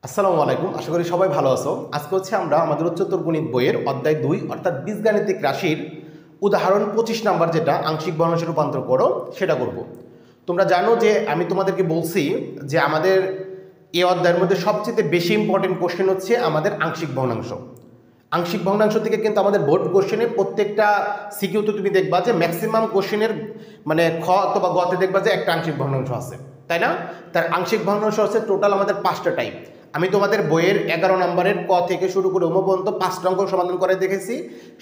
আসসালামু আলাইকুম, আশা করি সবাই ভালো আছো। আজকে হচ্ছে আমরা আমাদের উচ্চতর গণিত বইয়ের অধ্যায় 2 অর্থাৎ বীজগাণিতিক রাশির উদাহরণ 25 নাম্বার, যেটা আংশিক ভগ্নাংশে রূপান্তর করো, সেটা করব। তোমরা জানো যে আমি তোমাদেরকে বলছি যে আমাদের এই অধ্যায়ের মধ্যে সবচেয়ে বেশি ইম্পর্টেন্ট কোশ্চেন হচ্ছে আমাদের আংশিক ভগ্নাংশ। আংশিক ভগ্নাংশ থেকে কিন্তু আমাদের বোর্ড কোশ্চেনের প্রত্যেকটা সিকিউতে তুমি দেখবা যে ম্যাক্সিমাম কোশ্চেনের মানে খ অথবা গতে দেখবা যে একটা আংশিক ভগ্নাংশ আছে, তাই না? তার আংশিক ভগ্নাংশ হচ্ছে টোটাল আমাদের 5টা টাইপ। আমি তোমাদের বইয়ের 11 নম্বরের ক থেকে শুরু করে পর্যন্ত 5টা অঙ্ক সমাধান করে দেখেছি।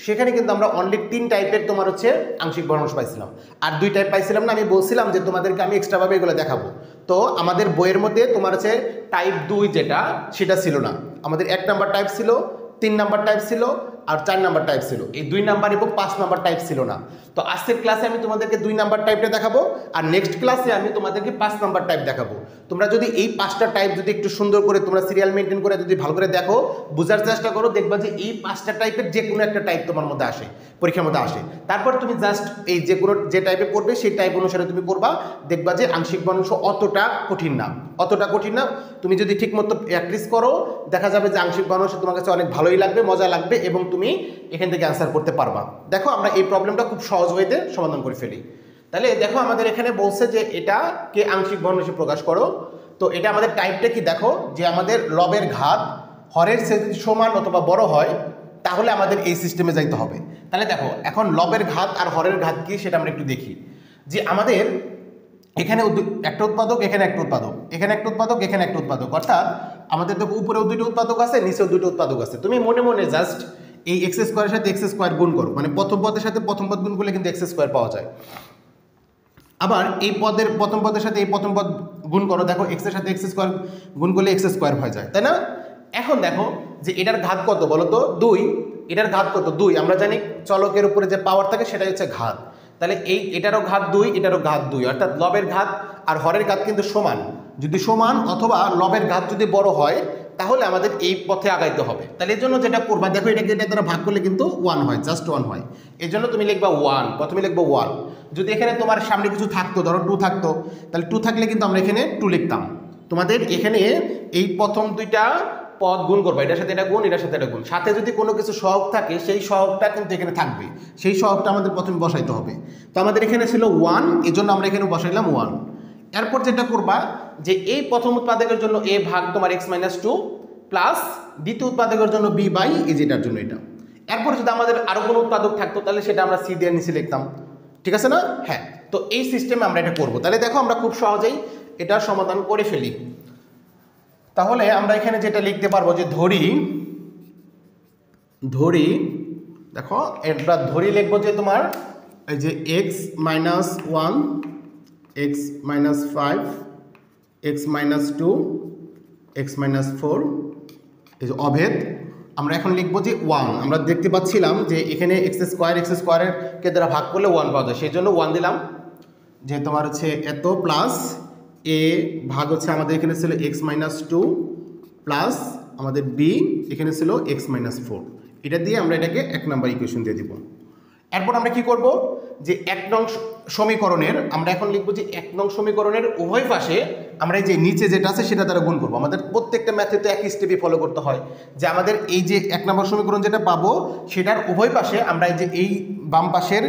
সেখানে কিন্তু আমরা অনলি 3 টাইপের তোমার হচ্ছে আংশিক ভগ্নাংশ পাইছিলাম, আর 2 টাইপ পাইছিলাম না। আমি বলছিলাম যে তোমাদেরকে আমি এক্সট্রাভাবে এগুলো দেখাবো। তো আমাদের বইয়ের মধ্যে তোমার হচ্ছে টাইপ 2 যেটা, সেটা ছিল না। আমাদের 1 নাম্বার টাইপ ছিল, 3 নাম্বার টাইপ ছিল, আর 4 নাম্বার টাইপ ছিল। এই 2 নাম্বার এবং 5 নাম্বার টাইপ ছিল না। তো আজকের ক্লাসে আমি তোমাদেরকে 2 নাম্বার টাইপটা দেখাবো, আর নেক্সট ক্লাসে আমি তোমাদেরকে 5 নাম্বার টাইপ দেখাবো। তোমরা যদি এই 5টা টাইপ যদি একটু সুন্দর করে তোমরা সিরিয়াল মেনটেন করে যদি ভালো করে দেখো, বোঝার চেষ্টা করো, দেখবা যে এই 5টা টাইপের যে কোনো একটা টাইপ তোমার মধ্যে আসে, পরীক্ষার মধ্যে আসে। তারপর তুমি জাস্ট এই যে কোনো যে টাইপে পড়বে সেই টাইপ অনুসারে তুমি করবা, দেখবা যে আংশিক ভগ্নাংশ অতটা কঠিন না, অতটা কঠিন না। তুমি যদি ঠিকমতো প্র্যাকটিস করো, দেখা যাবে যে আংশিক ভগ্নাংশ তোমার কাছে অনেক ভালোই লাগবে, মজা লাগবে, এবং তুমি এখান থেকে অ্যান্সার করতে পারবা। দেখো আমরা এই প্রবলেমটা খুব সহজ ওয়েতে সমাধান করে ফেলি। তাহলে দেখো আমাদের এখানে বলছে যে এটাকে আংশিক ভগ্নাংশে প্রকাশ করো। তো এটা আমাদের টাইপটা কি দেখো, যে আমাদের লবের ঘাত হরের চেয়ে যদি সমান অথবা বড় হয় তাহলে আমাদের এই সিস্টেমে যাইতে হবে। তাহলে দেখো এখন লবের ঘাত আর হরের ঘাত কি সেটা আমরা একটু দেখি। যে আমাদের এখানে একটা উৎপাদক, এখানে একটা উৎপাদক, এখানে একটা উৎপাদক, এখানে একটা উৎপাদক, অর্থাৎ আমাদের দেখো উপরেও 2টো উৎপাদক আছে, নিচেও 2টো উৎপাদক আছে। তুমি মনে মনে জাস্ট এই এক্স স্কোয়ারের সাথে এক্স স্কোয়ার গুণ করো, মানে প্রথম পদের সাথে প্রথম পদ গুণ করলে কিন্তু এক্স স্কোয়ার পাওয়া যায়। আবার এই পদের প্রথম পদের সাথে এই প্রথম পদ গুণ করো, দেখো এক্স এর সাথে এক্স স্কোয়ার গুণ করলে এক্স স্কোয়ার হয়ে যায়, তাই না? এখন দেখো যে এটার ঘাত কত বলো তো, 2। এটার ঘাত কত, 2। আমরা জানি চলকের উপরে যে পাওয়ার থাকে সেটাই হচ্ছে ঘাত। তাহলে এটারও ঘাত 2, এটারও ঘাত 2, অর্থাৎ লবের ঘাত আর হরের ঘাত কিন্তু সমান। যদি সমান অথবা লবের ঘাত যদি বড় হয় তাহলে আমাদের এই পথে আগাইতে হবে। তাহলে এর জন্য যেটা করবা, দেখো এটাকে এটা দ্বারা ভাগ করলে কিন্তু 1 হয়, জাস্ট 1 হয়। এর জন্য তুমি লিখবা 1, প্রথমে লিখবো 1। যদি এখানে তোমার সামনে কিছু থাকতো, ধরো 2 থাকতো, তাহলে 2 থাকলে কিন্তু আমরা এখানে 2 লিখতাম। তোমাদের এখানে এই প্রথম 2টা পদ গুণ করবা, এটার সাথে এটা গুণ, এটার সাথে এটা গুণ। সাথে যদি কোনো কিছু সহগ থাকে সেই সহগটা কিন্তু এখানে থাকবে, সেই সহগটা আমাদের প্রথমে বসাইতে হবে। তো আমাদের এখানে ছিল 1, এই জন্য আমরা এখানে বসাইলাম 1। এরপর যেটা করবা, যে এই প্রথম উৎপাদকের জন্য a ভাগ তোমার x - 2 প্লাস দ্বিতীয় উৎপাদকের জন্য b বাই এই যেটার জন্য এটা। এরপর যদি আমাদের আরো কোনো উৎপাদক থাকতো তাহলে সেটা আমরা c দিয়ে নিচে লিখতাম, ঠিক আছে না? হ্যাঁ, তো এই সিস্টেমে আমরা এটা করব। তাহলে দেখো আমরা খুব সহজেই এটা সমাধান করে ফেলি। তাহলে আমরা এখানে যেটা লিখতে পারবো, যে ধরি দেখো এটা ধরি লিখবো যে তোমার এই যে x - 1, x - 5, x - 2, x - 4, এই যে অভেদ। আমরা এখন লিখবো যে 1। আমরা দেখতে পাচ্ছিলাম যে এখানে এক্স স্কোয়ারের কে দ্বারা ভাগ করলে 1 পাওয়া যায়, সেই জন্য 1 দিলাম। যে তোমার হচ্ছে এত প্লাস a ভাগ হচ্ছে আমাদের এখানে ছিল x - 2 প্লাস আমাদের b এখানে ছিল x - 4। এটা দিয়ে আমরা এটাকে 1 নাম্বার ইকুয়েশন দিয়ে দিব। এরপর আমরা কি করব, যে 1 নং সমীকরণের আমরা এখন লিখবো যে 1 নং সমীকরণের উভয় পাশে আমরা এই যে নিচে যেটা আছে সেটা দ্বারা গুণ করবো। আমাদের প্রত্যেকটা ম্যাথে তো একই স্টেপই ফলো করতে হয়, যে আমাদের এই যে 1 নম্বর সমীকরণ যেটা পাবো সেটার উভয় পাশে আমরা এই যে এই বাম পাশের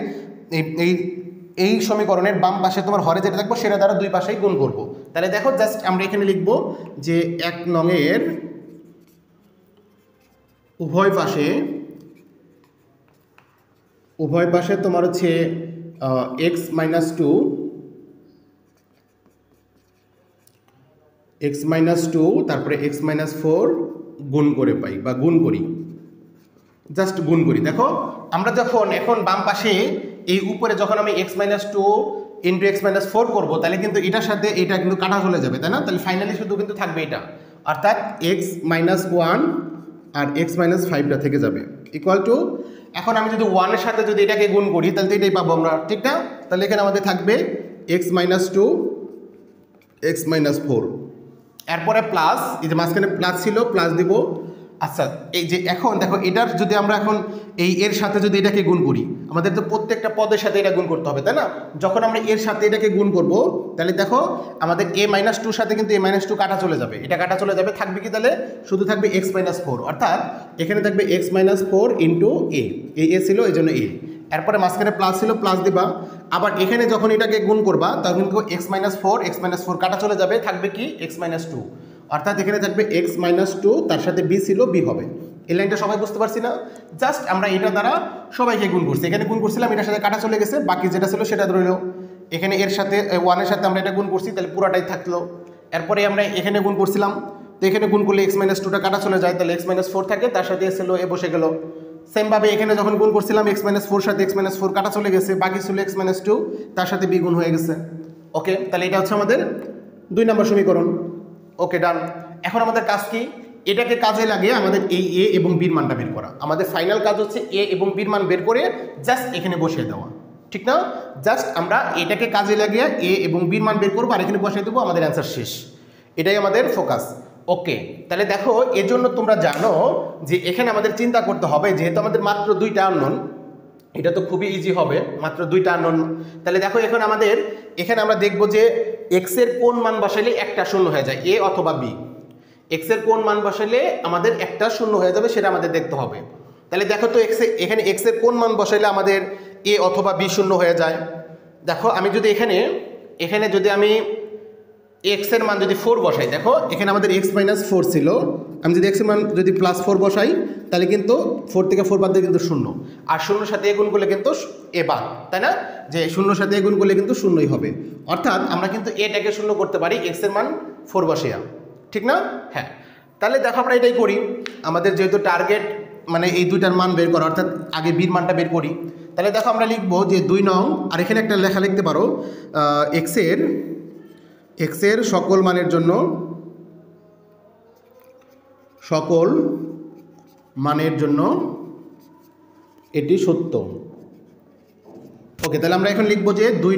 এই সমীকরণের বাম পাশে তোমার হরে যেটা থাকবো সেটা দ্বারা দুই পাশেই গুণ করব। তাহলে দেখো জাস্ট আমরা এখানে লিখবো যে 1 নংয়ের উভয় পাশে তোমার হচ্ছে x - 2 তারপরে x - 4 গুণ করে পাই বা গুণ করি, জাস্ট গুণ করি। দেখো আমরা যখন এখন বাম পাশে এই উপরে যখন আমি x - 2 ইন্টু x - 4 করবো, তাহলে কিন্তু এটার সাথে এটা কিন্তু কাটা চলে যাবে, তাই না? তাহলে ফাইনালি শুধু কিন্তু থাকবে এটা, অর্থাৎ x - 1 আর x - 5টা থেকে যাবে ইকুয়াল টু। এখন আমি যদি 1 এর সাথে যদি এটাকে গুণ করি তাহলে তো এটাই পাবো আমরা, ঠিক না? তাহলে এখানে আমাদের থাকবে x - 2 x - 4, এরপরে প্লাস, এই যে মাঝখানে প্লাস ছিল প্লাস দিব, আচ্ছা, এই যে এখন দেখো এটার যদি আমরা এখন এর সাথে যদি এটাকে গুণ করি, আমাদের তো প্রত্যেকটা পদের সাথে এটা গুণ করতে হবে, তাই না? যখন আমরা এর সাথে এটাকে গুণ করব, তাহলে দেখো আমাদের a-2 সাথে কিন্তু a-2 কাটা চলে যাবে, এটা কাটা চলে যাবে, থাকবে কি তাহলে? শুধু থাকবে x-4, অর্থাৎ এখানে থাকবে x-4 ইন্টু এ ছিল এই জন্য এ, এরপরে মাঝখানে প্লাস ছিল, প্লাস দিবা। আবার এখানে যখন এটাকে গুণ করবা তখন কিন্তু x-4 কাটা চলে যাবে, থাকবে কি x-2, অর্থাৎ এখানে থাকবে x-2, তার সাথে b ছিল, b হবে। এই লাইনটা সবাই বুঝতে পারছি না? জাস্ট আমরা এটা দ্বারা সবাইকে গুণ করছি, এখানে গুণ করছিলাম, এটার সাথে কাটা চলে গেছে, বাকি যেটা ছিল সেটা ধরলো। এখানে এর সাথে 1-এর সাথে আমরা এটা গুণ করছি, তাহলে পুরাটাই থাকলো। এরপরে আমরা এখানে গুণ করছিলাম, তো এখানে গুণ করলে x-2টা কাটা চলে যায়, তাহলে x-4 থাকে, তার সাথে ছিল এ বসে গেল। সেমভাবে এখানে যখন গুণ করছিলাম x-4 সাথে x-4 কাটা চলে গেছে, বাকি ছিল x-2, তার সাথে b গুণ হয়ে গেছে। ওকে, তাহলে এটা হচ্ছে আমাদের 2 নম্বর সমীকরণ। ওকে, ডান। এখন আমাদের কাজ কি? এটাকে কাজে লাগিয়ে আমাদের এই এ এবং বির মানটা বের করা। আমাদের ফাইনাল কাজ হচ্ছে এ এবং বির মান বের করে জাস্ট এখানে বসিয়ে দেওয়া, ঠিক না? জাস্ট আমরা এটাকে কাজে লাগিয়ে এ এবং বির মান বের করবো আর এখানে বসিয়ে দেবো, আমাদের অ্যান্সার শেষ। এটাই আমাদের ফোকাস। ওকে, তাহলে দেখো এর জন্য তোমরা জানো যে এখানে আমাদের চিন্তা করতে হবে, যেহেতু আমাদের মাত্র 2টা আননোন, এটা তো খুবই ইজি হবে, মাত্র 2টা আননোন। তাহলে দেখো এখন আমাদের এখানে আমরা দেখবো যে এক্স এর কোন মান বসাইলে একটা শূন্য হয়ে যায়, এ অথবা বি। এক্স এর কোন মান বসাইলে আমাদের একটা শূন্য হয়ে যাবে, সেটা আমাদের দেখতে হবে। তাহলে দেখো তো এখানে এক্স এর কোন মান বসাইলে আমাদের এ অথবা বি শূন্য হয়ে যায়। দেখো আমি যদি এখানে যদি আমি এক্স এর মান যদি 4 বসাই, দেখো এখানে আমাদের x-4 ছিল, আমি যদি এক্স এর মান যদি +4 বসাই, তাহলে কিন্তু 4 থেকে 4 বাদ দিয়ে কিন্তু 0, আর 0 সাথে এ গুণ করলে কিন্তু এ বাদ, তাই না? যে 0 সাথে এ গুণ করলে কিন্তু 0ই হবে, অর্থাৎ আমরা কিন্তু এটাকে 0 করতে পারি এক্স এর মান 4 বসাইয়া, ঠিক না? হ্যাঁ, তাহলে দেখো আমরা এটাই করি। আমাদের যেহেতু টার্গেট মানে এই 2টার মান বের করা, অর্থাৎ আগে বির মানটা বের করি। তাহলে দেখো আমরা লিখবো যে 2 নং, আর এখানে একটা লেখা লিখতে পারো, এক্স এর সকল মানের জন্য এটি সত্য। ওকে, তাহলে আমরা এখন লিখবো যে 2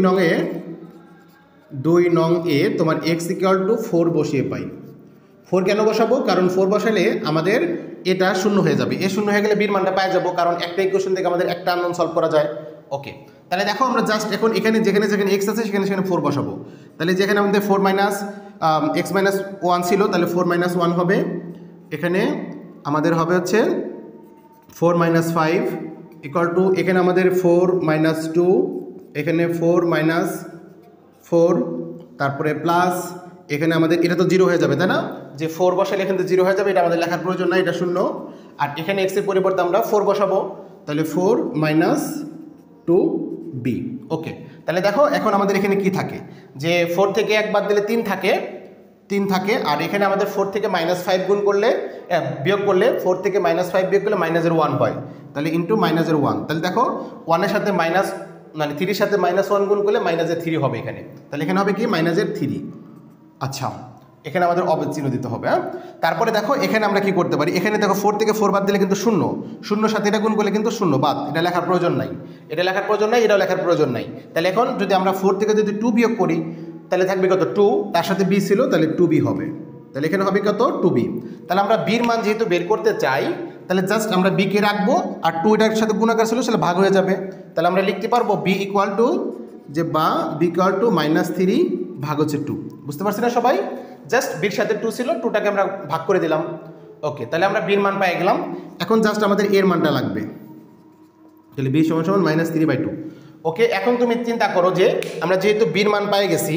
নং এ তোমার x=4 বসিয়ে পাই। 4 কেন বসাবো? কারণ 4 বসালে আমাদের এটা শূন্য হয়ে যাবে, এ শূন্য হয়ে গেলে বির মানটা পাওয়া যাবো, কারণ একটা ইকুয়েশন থেকে আমাদের একটা আননোন সলভ করা যায়। ওকে, তাহলে দেখো আমরা জাস্ট এখন এখানে যেখানে x আছে সেখানে 4 বসাবো। তাহলে যেখানে আমাদের 4 x-1 ছিল, তাহলে 4 - 1 হবে। এখানে আমাদের হবে হচ্ছে 4 - 5 = এখানে আমাদের 4 - 2, এখানে 4 - 4, তারপরে প্লাস এখানে আমাদের এটা তো 0 হয়ে যাবে, তাই না? যে 4 বসালে এখানে তো 0 হয়ে যাবে, এটা আমাদের লেখার প্রয়োজন নাই, এটা শূন্য। আর এখানে x এর পরিবর্তে আমরা 4 বসাবো, তাহলে 4 - 2b। ওকে, তাহলে দেখো এখন আমাদের এখানে কি থাকে, যে 4 থেকে 1 বাদ দিলে 3 থাকে, আর এখানে আমাদের 4 থেকে -5 গুণ করলে বিয়োগ করলে 4 থেকে -5 বিয়োগ করলে -1 হয়, তাহলে ইন্টু -1। তাহলে দেখো 1 এর সাথে মানে 3 এর সাথে -1 গুণ করলে -3 হবে এখানে, তাহলে এখানে হবে কি -3। আচ্ছা, এখানে আমাদের অবেদ চিহ্ন দিতে হবে। তারপরে দেখো এখানে আমরা কি করতে পারি, এখানে দেখো 4 থেকে 4 বাদ দিলে কিন্তু 0 সাথে এটা গুণ করলে কিন্তু 0 বাদ, এটা লেখার প্রয়োজন নাই, এটাও লেখার প্রয়োজন নাই। তাহলে এখন যদি আমরা 4 থেকে যদি 2 বিয়োগ করি, তাহলে থাকবে কত? 2, তার সাথে b ছিল, তাহলে 2b হবে, তাহলে এখানে হবে কত? 2b। তাহলে আমরা বির মান যেহেতু বের করতে চাই, তাহলে জাস্ট আমরা b কে রাখবো, আর 2 এটার সাথে গুণাকার ছিল, সেটা ভাগ হয়ে যাবে। তাহলে আমরা লিখতে পারবো b -3 ভাগ হচ্ছে 2। বুঝতে পারছি না সবাই? জাস্ট বির সাথে 2 ছিল, 2টাকে আমরা ভাগ করে দিলাম। ওকে, তাহলে আমরা বির মান পেয়ে গেলাম। এখন জাস্ট আমাদের এর মানটা লাগবে, তাহলে b = -3/2। ওকে, এখন তুমি চিন্তা করো যে আমরা যেহেতু বির মান পেয়ে গেছি,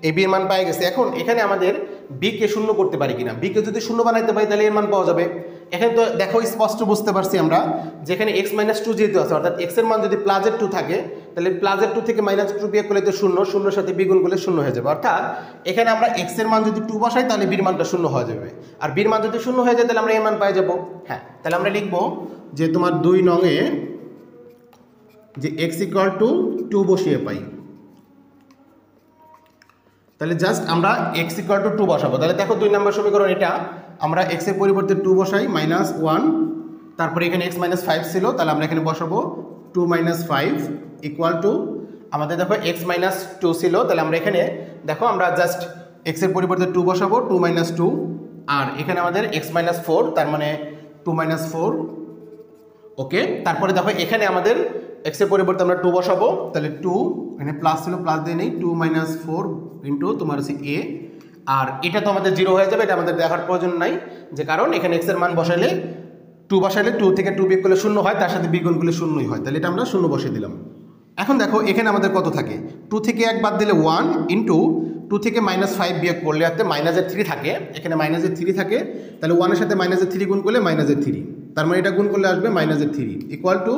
এই বির মান পেয়ে গেছি, এখন এখানে আমাদের b কে শূন্য করতে পারি কিনা। b কে যদি শূন্য বানাইতে পারি তাহলে এর মান পাওয়া যাবে। এখানে তো দেখো স্পষ্ট বুঝতে পারছি আমরা, যেখানে x-2 যেহেতু আছে, অর্থাৎ x এর মান যদি +2 থাকে, তাহলে +2 থেকে -2 বিয়োগ করলে তো 0, 0 সাথে b গুণ করলে 0 হয়ে যাবে। অর্থাৎ এখানে আমরা x এর মান যদি 2 বসাই, তাহলে বির মানটা 0 হয়ে যাবে, আর বির মান যদি 0 হয়ে যায় তাহলে আমরা এর মান পেয়ে যাবো। হ্যাঁ, তাহলে আমরা লিখবো যে তোমার 2 নং এ যে x=2 বসিয়ে পাই। তাহলে জাস্ট আমরা x=2 বসাবো। তাহলে দেখো 2 নম্বর সমীকরণ এটা, আমরা x এর পরিবর্তে 2 বসাই, -1, তারপরে এখানে x-5 ছিল, তাহলে আমরা এখানে বসাবো 2 - 5 = আমাদের দেখো x-2 ছিল, তাহলে আমরা এখানে দেখো আমরা জাস্ট x এর পরিবর্তে 2 বসাবো, 2 - 2, আর এখানে আমাদের x-4, তার মানে 2 মাইনাস 4। ওকে, তারপরে দেখো এখানে আমাদের x এর পরিবর্তে আমরা 2 বসাবো, তাহলে 2 এখানে প্লাস ছিল প্লাস দিয়ে নেই 2 মাইনাস 4 ইন্টু তোমার হচ্ছে a, আর এটা তো আমাদের 0 হয়ে যাবে, এটা আমাদের দেখার প্রয়োজন নাই, যে কারণ এখানে x এর মান বসাইলে 2 বসাইলে 2 থেকে 2 বিয়োগ করলে 0 হয়, তার সাথে বিয়োগ করলে 0ই হয়, তাহলে এটা আমরা 0 বসিয়ে দিলাম। এখন দেখো এখানে আমাদের কত থাকে, 2 থেকে 1 বাদ দিলে 1 ইন্টু 2 থেকে -5 বিয়োগ করলে হাতে মাইনাসের 3 থাকে, এখানে মাইনাসের 3 থাকে, তাহলে 1 এর সাথে মাইনাসের 3 গুণ করলে মাইনাসের 3, তার মানে এটা গুণ করলে আসবে মাইনাসের 3 ইকুয়াল টু,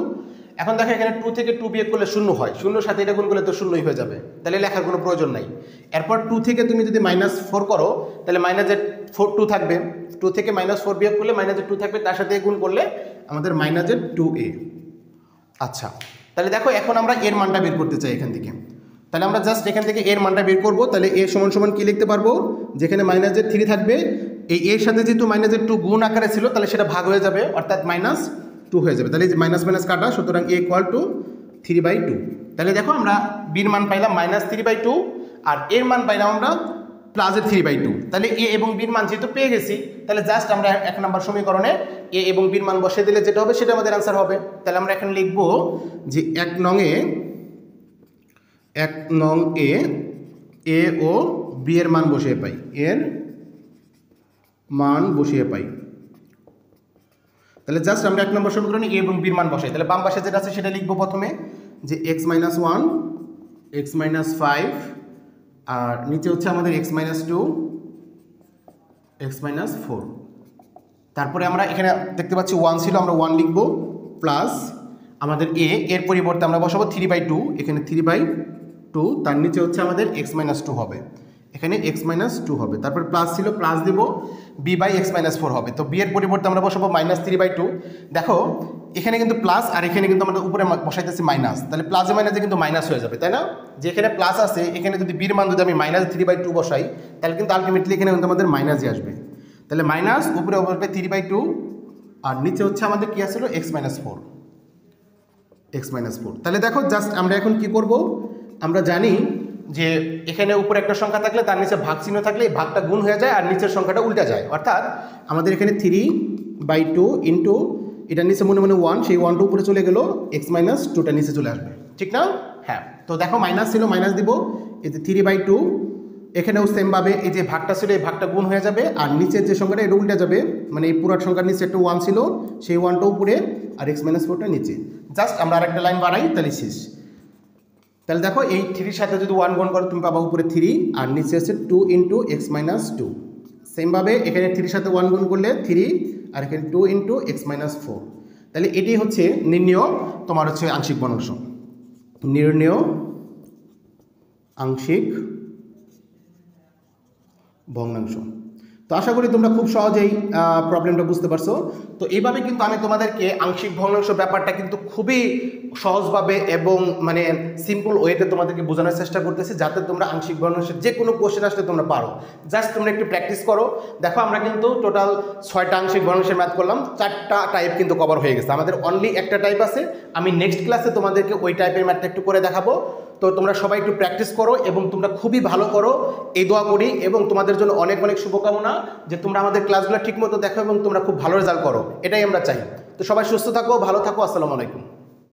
এখন দেখো এখানে 2 থেকে 2 বিয়োগ করলে 0 হয়, 0 সাথে এটা গুণ করলে তো 0ই হয়ে যাবে, তাহলে লেখার কোনো প্রয়োজন নাই। এরপর 2 থেকে তুমি যদি -4 করো তাহলে মাইনাসের 2 থাকবে, 2 থেকে -4 বিয়োগ করলে মাইনাসের 2 থাকবে, তার সাথে গুণ করলে আমাদের মাইনাসের 2a। আচ্ছা, তাহলে দেখো এখন আমরা এর মানটা বের করতে চাই এখান থেকে, তাহলে আমরা জাস্ট এখান থেকে এর মানটা বের করব, তাহলে a সমান সমান কি লিখতে পারবো, যেখানে মাইনাসের 3 থাকবে, এই এর সাথে যেহেতু মাইনাসের 2 গুণ আকারে ছিল তাহলে সেটা ভাগ হয়ে যাবে, অর্থাৎ -2 হয়ে যাবে, তাহলে এই যে মাইনাস মাইনাস কাটা, সুতরাং a ইকুয়াল টু 3/2। তাহলে দেখো আমরা বির মান পাইলাম -3/2 আর এর মান পাইলাম আমরা প্লাসের 3/2, তাহলে a এবং বির মান যেহেতু পেয়ে গেছি, তাহলে জাস্ট আমরা 1 নম্বর সমীকরণে a এবং বির মান বসিয়ে দিলে যেটা হবে সেটা আমাদের অ্যান্সার হবে। তাহলে আমরা এখানে লিখব যে 1 নং এ a ও b এর মান বসিয়ে পাই, এর মান বসিয়ে পাই, তাহলে জাস্ট আমরা 1 নম্বর সমীকরণে a এবং b এর মান বসাই, তাহলে বাম পাশে যেটা আছে সেটা লিখব প্রথমে, যে x - 1 x - 5 আর নিচে হচ্ছে আমাদের x - 2 x - 4, তারপরে আমরা এখানে দেখতে পাচ্ছি 1 ছিল, আমরা 1 লিখব, প্লাস আমাদের a এর পরিবর্তে আমরা বসাবো 3/2, এখানে 3/2, তার নিচে হচ্ছে আমাদের x - 2 হবে, এখানে x - 2 হবে, তারপর প্লাস ছিল প্লাস দেব b/x - 4 হবে, তো b এর পরিবর্তে আমরা বসাবো -3/2। দেখো এখানে কিন্তু প্লাস আর এখানে কিন্তু আমরা উপরে বসাইতেছি মাইনাস, তাহলে প্লাসে মাইনাসে কিন্তু মাইনাস হয়ে যাবে, তাই না, যে এখানে প্লাস আছে এখানে যদি বির মান যদি আমি -3/2 বসাই তাহলে কিন্তু আলটিমেটলি এখানে কিন্তু আমাদের মাইনাসই আসবে, তাহলে মাইনাস উপরে উপরে 3/2 আর নিচে হচ্ছে আমাদের কি আসলো x - 4, তাহলে দেখো জাস্ট আমরা এখন কি করব, আমরা জানি যে এখানে উপরে একটা সংখ্যা থাকলে তার নিচে ভাগ চিহ্ন থাকলে এই ভাগটা গুণ হয়ে যায় আর নিচের সংখ্যাটা উল্টে যায়, অর্থাৎ আমাদের এখানে 3/2 ইন্টু এটার নিচে মনে মনে 1, সেই 1টা উপরে চলে গেল, x - 2টা নিচে চলে আসবে, ঠিক না, হ্যাঁ। তো দেখো মাইনাস ছিল মাইনাস দিব, এই যে 3/2, এখানেও সেমভাবে এই যে ভাগটা ছিল এই ভাগটা গুণ হয়ে যাবে আর নিচের যে সংখ্যাটা এটা উল্টে যাবে, মানে এই পুরো সংখ্যার নিচে একটা 1 ছিল, সেই 1টা উপরে আর x - 4টা নিচে, জাস্ট আমরা আরেকটা লাইন বাড়াই তাহলে শেষ। তাহলে দেখো এই 3 সাথে যদি 1 গুণ করো তুমি পাবা উপরে 3 আর নিচে আছে 2 ইন্টু x - 2, সেমভাবে এখানে 3 সাথে 1 গুণ করলে 3 আর এখানে 2 ইন্টু x - 4, তাহলে এটি হচ্ছে নির্ণেয় তোমার হচ্ছে আংশিক ভগ্নাংশ, নির্ণেয় আংশিক ভগ্নাংশ। তো আশা করি তোমরা খুব সহজেই প্রবলেমটা বুঝতে পারছো। তো এইভাবে কিন্তু আমি তোমাদেরকে আংশিক ভগ্নাংশ ব্যাপারটা কিন্তু খুবই সহজভাবে এবং মানে সিম্পল ওয়েতে তোমাদেরকে বোঝানোর চেষ্টা করতেছি, যাতে তোমরা আংশিক ভগ্নাংশের যে কোনো কোশ্চেন আসলে তোমরা পারো, জাস্ট তোমরা একটু প্র্যাকটিস করো। দেখো আমরা কিন্তু টোটাল 6টা আংশিক ভগ্নাংশের ম্যাথ করলাম, 4টা টাইপ কিন্তু কভার হয়ে গেছে, আমাদের অনলি একটা টাইপ আছে, আমি নেক্সট ক্লাসে তোমাদেরকে ওই টাইপের ম্যাথটা একটু করে দেখাবো। তো তোমরা সবাই একটু প্র্যাকটিস করো এবং তোমরা খুবই ভালো করো, এই দোয়া করি, এবং তোমাদের জন্য অনেক অনেক শুভকামনা যে তোমরা আমাদের ক্লাসগুলো ঠিকমতো দেখো এবং তোমরা খুব ভালো রেজাল্ট করো, এটাই আমরা চাই। তো সবাই সুস্থ থাকো, ভালো থাকো, আসসালামু আলাইকুম।